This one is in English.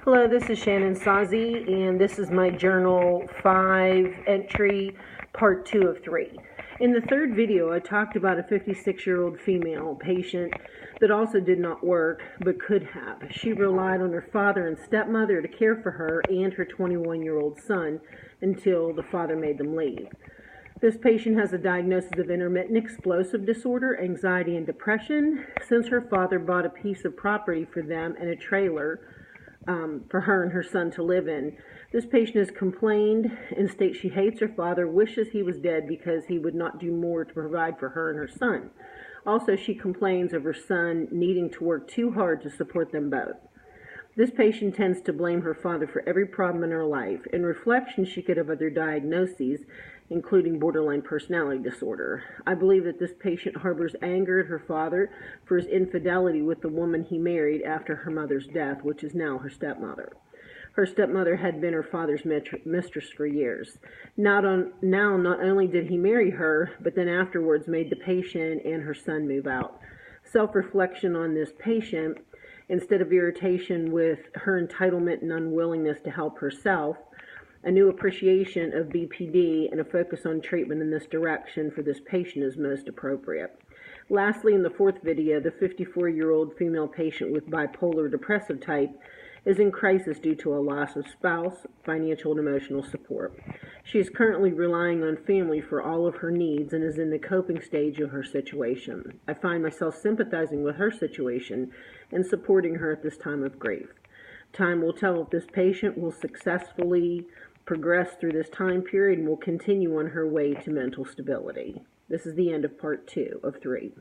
Hello, this is Shannon Sazi, and this is my Journal 5 entry, part 2 of 3. In the third video, I talked about a 56-year-old female patient that also did not work, but could have. She relied on her father and stepmother to care for her and her 21-year-old son until the father made them leave. This patient has a diagnosis of intermittent explosive disorder, anxiety, and depression since her father bought a piece of property for them and a trailer for her and her son to live in. This patient has complained and states she hates her father, wishes he was dead because he would not do more to provide for her and her son. Also, she complains of her son needing to work too hard to support them both. This patient tends to blame her father for every problem in her life. In reflection, she could have other diagnoses, including borderline personality disorder. I believe that this patient harbors anger at her father for his infidelity with the woman he married after her mother's death, which is now her stepmother. Her stepmother had been her father's mistress for years. Now, not only did he marry her, but then afterwards made the patient and her son move out. Self-reflection on this patient, instead of irritation with her entitlement and unwillingness to help herself, a new appreciation of BPD and a focus on treatment in this direction for this patient is most appropriate. Lastly, in the fourth video, the 54-year-old female patient with bipolar depressive type is in crisis due to a loss of spouse, financial, and emotional support. She is currently relying on family for all of her needs and is in the coping stage of her situation. I find myself sympathizing with her situation and supporting her at this time of grief. Time will tell if this patient will successfully progress through this time period and will continue on her way to mental stability. This is the end of part 2 of 3.